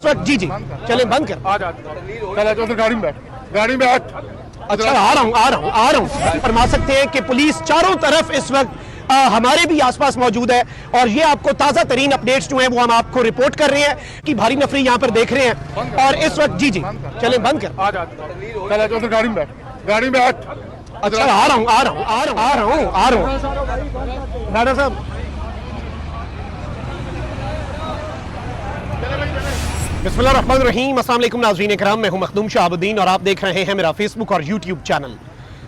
जी जी चले बंद कर। चल गाड़ी में बैठ। अच्छा आ रहा हूँ फरमा सकते हैं कि पुलिस चारों तरफ इस वक्त हमारे भी आसपास मौजूद है और ये आपको ताज़ा तरीन अपडेट्स जो हैं वो हम आपको रिपोर्ट कर रहे हैं कि भारी नफरी यहाँ पर देख रहे हैं। और इस वक्त जी जी चले बंद कर। चल गाड़ी में बैठ। अच्छा आ रहा हूँ दादा साहब। बिस्मिल्लाहिर्रहमानिर्रहीम, अस्सलाम वालेकुम नाज़रीन इकराम, मैं हूं मखदूम शहाबुद्दीन और आप देख रहे हैं मेरा फेसबुक और यूट्यूब चैनल।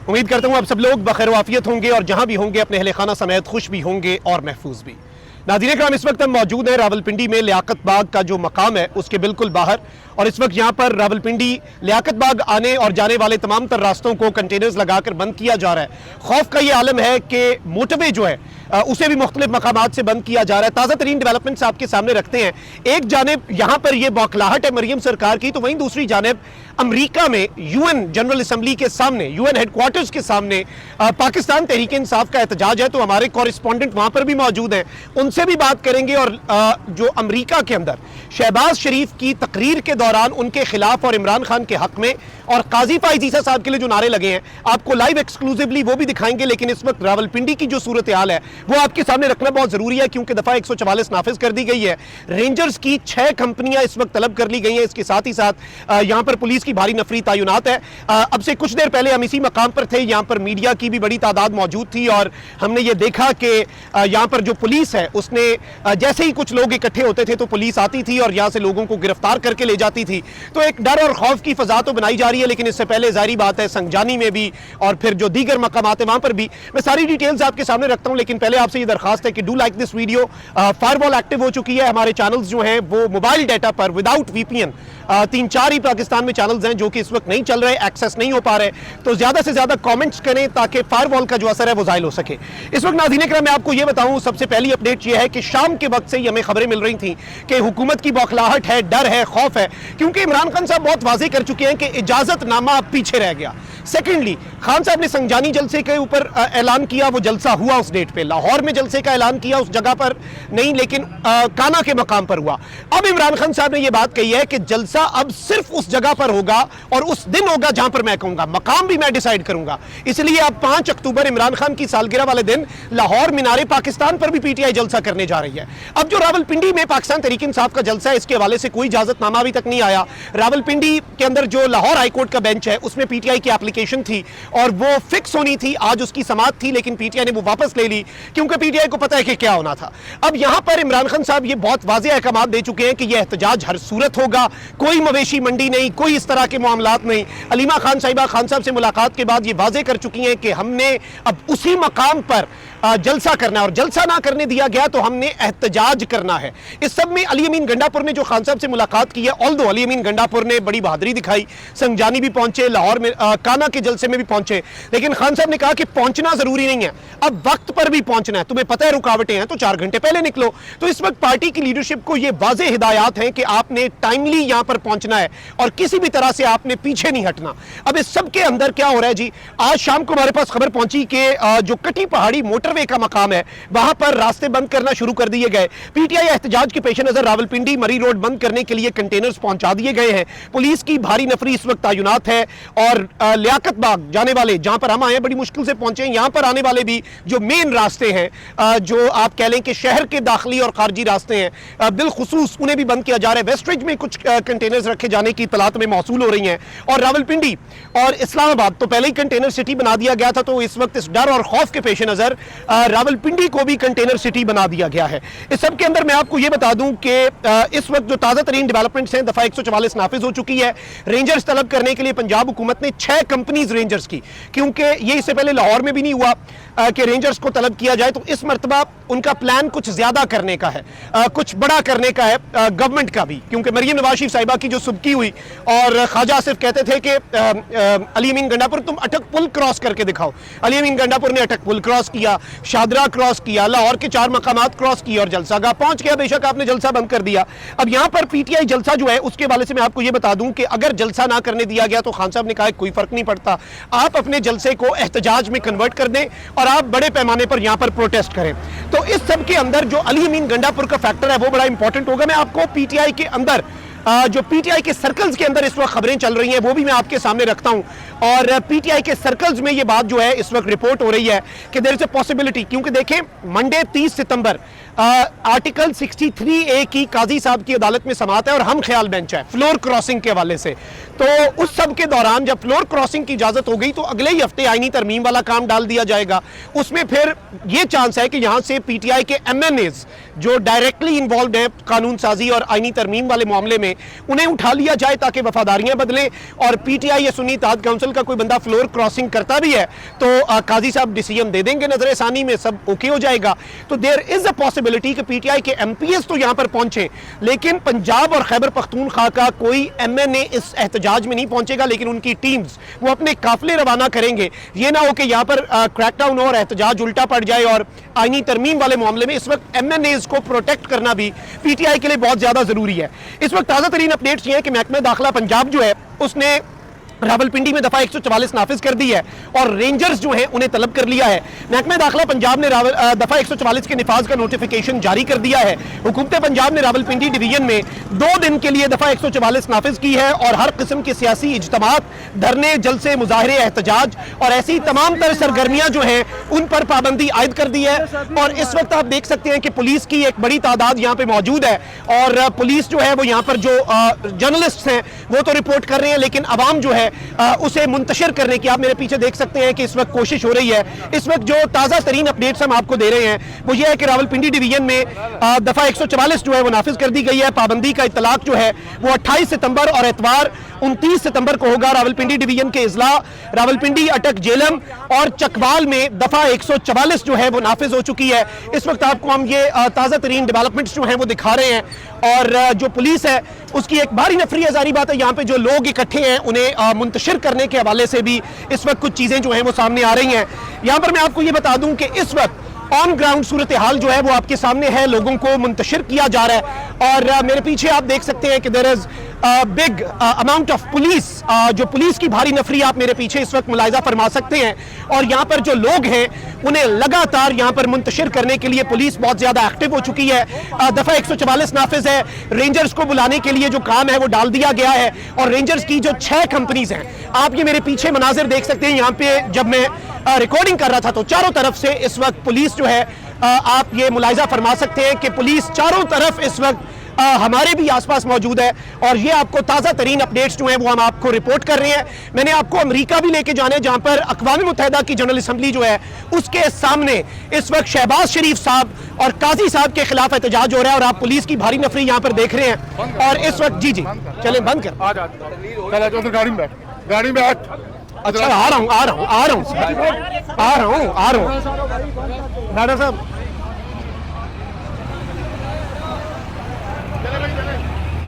उम्मीद करता हूं आप सब लोग बखैर वाफियत होंगे और जहां भी होंगे अपने अहले खाना समेत खुश भी होंगे और महफूज भी। नाज़रीन इकराम, इस वक्त हम मौजूद हैं रावलपिंडी में लियाकत बाग का जो मकाम है उसके बिल्कुल बाहर। और इस वक्त यहाँ पर रावलपिंडी लियाकत बाग आने और जाने वाले तमाम तर रास्तों को कंटेनर्स लगाकर बंद किया जा रहा है। खौफ का ये आलम है कि मोटरवे जो है उसे भी मुख्तलिफ मकामात से बंद किया जा रहा है। ताज़ा तरीन डेवलपमेंट्स आपके सामने रखते हैं। एक जानिब यहाँ पर ये बौखलाहट है मरियम सरकार की, तो वहीं दूसरी जानिब अमरीका में यूएन जनरल असम्बली के सामने, यूएन हेडक्वार्टर्स के सामने पाकिस्तान तहरीक इंसाफ का एहतजाज है। तो हमारे कॉरेस्पॉन्डेंट वहाँ पर भी मौजूद हैं, उनसे भी बात करेंगे। और जो अमरीका के अंदर शहबाज शरीफ की तकरीर के दौरान उनके खिलाफ और इमरान खान के हक में और काजी फाइज ईसा साहब के लिए जो नारे लगे हैं, आपको लाइव एक्सक्लूसिवली वो भी दिखाएंगे। लेकिन इस वक्त रावलपिंडी की जो सूरत हाल है वो आपके सामने रखना बहुत जरूरी है, क्योंकि दफा 144 नाफिज कर दी गई है। रेंजर्स की 6 कंपनियां इस वक्त तलब कर ली गई हैं। इसके साथ ही साथ यहां पर पुलिस की भारी नफरी तैनात है। अब से कुछ देर पहले हम इसी मकाम पर थे, यहां पर मीडिया की भी बड़ी तादाद मौजूद थी और हमने ये देखा कि यहां पर जो पुलिस है उसने जैसे ही कुछ लोग इकट्ठे होते थे तो पुलिस आती थी और यहां से लोगों को गिरफ्तार करके ले जाती थी। तो एक डर और खौफ की फजा तो बनाई जा रही है। लेकिन इससे पहले जारी बात है संगजानी में भी और फिर जो दीगर मकामात है वहां पर भी मैं सारी डिटेल्स आपके सामने रखता हूं। लेकिन पहले आपसे ये दरखास्त है कि do like this video. Firewall active हो चुकी है, हमारे चैनल्स जो हैं वो मोबाइल डाटा पर विदाउट वीपीएन 3-4 ही पाकिस्तान में चैनल्स हैं जो कि इस वक्त नहीं चल रहे, एक्सेस नहीं हो पा रहे। तो ज्यादा से ज्यादा कमेंट्स करें ताकि फायरवॉल का जो असर है वो जाहिर हो सके। इस वक्त नाज़रीन इकराम मैं आपको ये बताऊं, सबसे पहली अपडेट ये है कि शाम के वक्त से ही हमें खबरें मिल रही थी कि हुकूमत की बौखलाहट है, डर है, खौफ है, क्योंकि इमरान खान साहब बहुत वाज़ेह कर चुके हैं कि इजाजतनामा पीछे रह गया। सेकेंडली, खान साहब ने संगजानी जलसे के ऊपर ऐलान किया, वो जलसा हुआ उस डेट पे। लाहौर में जलसे का ऐलान किया, उस जगह पर नहीं, लेकिन काना के मकाम पर हुआ। अब इमरान खान साहब ने यह बात कही है कि जलसा अब सिर्फ उस जगह पर होगा और उस दिन होगा जहां पर मैं कहूंगा, मकाम भी मैं डिसाइड करूंगा। इसलिए अब 5 अक्टूबर इमरान खान की सालगिरह वाले दिन लाहौर मीनारे पाकिस्तान पर भी पीटीआई जलसा करने जा रही है। अब जो रावलपिंडी में पाकिस्तान तहरीक इंसाफ का जलसा है, इसके हवाले से कोई इजाजतनामा अभी तक नहीं आया। रावलपिंडी के अंदर जो लाहौर हाईकोर्ट का बेंच है उसमें पीटीआई की एप्लीकेशन थी और वो फिक्स होनी थी, आज उसकी समाअत थी, लेकिन पीटीआई ने वो वापस ले ली क्योंकि पीटीआई को पता है कि क्या होना था। अब यहां पर इमरान खान साहब ये बहुत वाज़ेह अहकाम दे चुके हैं कि यह एहतजाज हर सूरत होगा, कोई मवेशी मंडी नहीं, कोई इस तरह के मामलात नहीं। अलीमा खान साहिबा खान साहब से मुलाकात के बाद ये वाज़ेह कर चुकी हैं कि हमने अब उसी मकाम पर जलसा करना है और जलसा ना करने दिया गया तो हमने एहतजाज करना है। इस सब में अली अमीन गंडापुर ने जो खान साहब से मुलाकात की है, ऑल्दो अली अमीन गंडापुर ने बड़ी बहादुरी दिखाई, संगजानी भी पहुंचे, लाहौर में काना के जलसे में भी पहुंचे, लेकिन खान साहब ने कहा कि पहुंचना जरूरी नहीं है, अब वक्त पर भी पहुंचना है। तुम्हें पता है रुकावटें हैं तो 4 घंटे पहले निकलो। तो इस वक्त पार्टी की लीडरशिप को यह वाज़ेह हिदायत है कि आपने टाइमली यहां पर पहुंचना है और किसी भी तरह से आपने पीछे नहीं हटना। अब इस सब के अंदर क्या हो रहा है जी, आज शाम को हमारे पास खबर पहुंची कि जो कटी पहाड़ी मोटरवे का मकाम है वहां पर रास्ते बंद करना शुरू कर दिए गए। पीटीआई एहतजाज के पेश नजर रावलपिंडी मरी रोड बंद करने के लिए कंटेनर्स पहुंचा दिए गए हैं। पुलिस की भारी नफरी इस वक्त तैनात है और लियाकत बाग जाने वाले, जहां पर हम आए बड़ी मुश्किल से पहुंचे, यहां पर आने वाले भी जो मेन रास्ते हैं, जो आप कह लें कि शहर के दाखिली और खारजी रास्ते हैं, बिलखुसूस उन्हें भी बंद किया जा रहा है। वेस्टरिज में कुछ कंटेनर्स रखे जाने की इतलात में मौसूल हो रही हैं और रावलपिंडी और इस्लामाबाद तो पहले ही कंटेनर सिटी बना दिया गया था। तो इस वक्त इस डर और खौफ के पेश नजर रावलपिंडी को भी कंटेनर सिटी बना दिया गया है। इस सब के अंदर मैं आपको यह बता दूं कि इस वक्त जो ताजा तरीन डेवलपमेंट्स हैं, दफा 144 नाफिज हो चुकी है। रेंजर्स तलब करने के लिए पंजाब हुकूमत ने 6 कंपनीज रेंजर्स की, क्योंकि ये इससे पहले लाहौर में भी नहीं हुआ कि रेंजर्स को तलब किया जाए, तो इस मरतबा उनका प्लान कुछ ज्यादा करने का है, कुछ बड़ा करने का है गवर्नमेंट का भी, क्योंकि मरियम नवाज शरीफ साहिबा की जो सुबकी हुई और ख्वाजा आसिफ कहते थे कि अली अमीन गंडापुर तुम अटक पुल क्रॉस करके दिखाओ। अली अमीन गंडापुर ने अटक पुल क्रॉस किया, शादरा क्रॉस किया, लाहौर के 4 मकामात क्रॉस किए और जलसागाह पहुंच गया। बेशक आपने जलसा बंद कर दिया। अब यहां पर पीटीआई जलसा जो है उसके वाले से मैं आपको यह बता दूं कि अगर जलसा ना करने दिया गया तो खान साहब ने कहा कोई फर्क नहीं पड़ता, आप अपने जलसे को एहतजाज में कन्वर्ट कर दें और आप बड़े पैमाने पर यहां पर प्रोटेस्ट करें। तो इस सब के अंदर जो अली अमीन गंडापुर का फैक्टर है वो बड़ा इंपॉर्टेंट होगा। मैं आपको पीटीआई के अंदर जो पीटीआई के सर्कल्स के अंदर इस वक्त खबरें चल रही हैं वो भी मैं आपके सामने रखता हूं। और पीटीआई के सर्कल्स में ये बात जो है इस वक्त रिपोर्ट हो रही है कि देयर इज अ पॉसिबिलिटी, क्योंकि देखें मंडे 30 सितंबर आर्टिकल 63A की काजी साहब की अदालत में समाअत है और हम ख्याल बेंच है फ्लोर क्रॉसिंग के हवाले से। तो उस सब के दौरान जब फ्लोर क्रॉसिंग की इजाजत हो गई तो अगले ही हफ्ते आईनी तरमीम वाला काम डाल दिया जाएगा। उसमें फिर ये चांस है कि यहां से पीटीआई के एमएनएज जो डायरेक्टली इन्वॉल्व हैं कानून साजी और आईनी तरमीम वाले मामले में, उन्हें उठा लिया जाए ताकि वफादारियां बदलें। और पीटीआई या सुन्नी इत्तेहाद काउंसिल का कोई बंदा फ्लोर क्रॉसिंग करता भी है तो काजी साहब डिसीजन दे देंगे, नजर सानी में सब ओके हो जाएगा। तो देयर इज अ पॉसिबिलिटी कि पीटीआई के एमपीएस तो यहां पर पहुंचे, लेकिन पंजाब और खैबर पख्तूनख्वा का कोई एमएनए इस एहतजाज में नहीं पहुंचेगा, लेकिन उनकी टीम्स वो अपने काफिले रवाना करेंगे। ये ना हो कि यहां पर क्रैकडाउन हो और एहतजाज उल्टा पड़ जाए। और आईनी तरमीम वाले मामले में इस वक्त एमएनएज को प्रोटेक्ट करना भी पीटीआई के लिए बहुत ज्यादा जरूरी है। इस वक्त ताजा तरीन अपडेट्स ये है कि महकमा दाखिला पंजाब जो है उसने रावलपिंडी में दफा 144 नाफिज कर दी है और रेंजर्स जो हैं उन्हें तलब कर लिया है। महकमा दाखिला पंजाब ने दफा 144 के निफाज का नोटिफिकेशन जारी कर दिया है। हुकूमत पंजाब ने रावलपिंडी डिवीजन में 2 दिन के लिए दफा 144 नाफिज की है और हर किस्म के सियासी इज्तमात, धरने, जलसे, मुजाहरे, एहतजाज और ऐसी तमाम तर सरगर्मियां जो हैं उन पर पाबंदी आयद कर दी है। और इस वक्त आप देख सकते हैं कि पुलिस की एक बड़ी तादाद यहाँ पे मौजूद है और पुलिस जो है वो यहाँ पर जो जर्नलिस्ट हैं वो तो रिपोर्ट कर रहे हैं, लेकिन अवाम जो है उसे मुंतशिर करने की आप मेरे पीछे देख सकते हैं कि इस वक्त कोशिश हो रही है। इस वक्त जो ताज़ा तरीन अपडेट्स हम आपको दे रहे हैं वो ये है कि रावलपिंडी डिवीजन में दफा 144 जो है वो नाफिज कर दी गई है। पाबंदी का इतलाक जो है वो 28 सितंबर और एतवार 29 सितंबर को होगा। रावलपिंडी डिवीजन के इजला रावलपिंडी, अटक, जेलम और चकवाल में दफा 144 जो है वो नाफिज हो चुकी है। इस वक्त आपको हम ये ताज़ा तरीन डेवलपमेंट्स जो हैं वो दिखा रहे हैं। और जो पुलिस है उसकी एक भारी नफरी है, जारी बात है यहाँ पे जो लोग इकट्ठे हैं उन्हें मुंतशिर करने के हवाले से भी इस वक्त कुछ चीज़ें जो हैं वो सामने आ रही हैं। यहाँ पर मैं आपको ये बता दूं कि इस वक्त ऑन ग्राउंड सूरत हाल जो है वो आपके सामने है, लोगों को मुंतशिर किया जा रहा है। और मेरे पीछे आप देख सकते हैं कि there is big amount of police, जो पुलिस की भारी नफरी आप मेरे पीछे इस वक्त मुलाहिजा फरमा सकते हैं। और यहाँ पर जो लोग हैं उन्हें लगातार यहाँ पर मुंतशिर करने के लिए पुलिस बहुत ज्यादा एक्टिव हो चुकी है। दफा 144 नाफिज है, रेंजर्स को बुलाने के लिए जो काम है वो डाल दिया गया है। और रेंजर्स की जो 6 कंपनीज हैं, आप ये मेरे पीछे मनाजिर देख सकते हैं। यहाँ पे जब मैं रिकॉर्डिंग कर रहा था तो चारों तरफ से इस वक्त पुलिस जो है आप ये मुलाहिजा फरमा सकते हैं कि पुलिस चारों तरफ इस वक्त हमारे भी आसपास मौजूद है। और ये आपको ताज़ा तरीन अपडेट्स जो हैं वो हम आपको रिपोर्ट कर रहे हैं। मैंने आपको अमेरिका भी लेके जाने, जहां पर अक़वाम मुत्तहिदा की जनरल असम्बली जो है उसके सामने इस वक्त शहबाज शरीफ साहब और काजी साहब के खिलाफ एहतजाज हो रहा है और आप पुलिस की भारी नफरी यहाँ पर देख रहे हैं। और इस वक्त जी चले बंद कर गाड़ी में बैठ, गाड़ी में बैठ। अच्छा, आ रहा हूँ डॉक्टर साहब।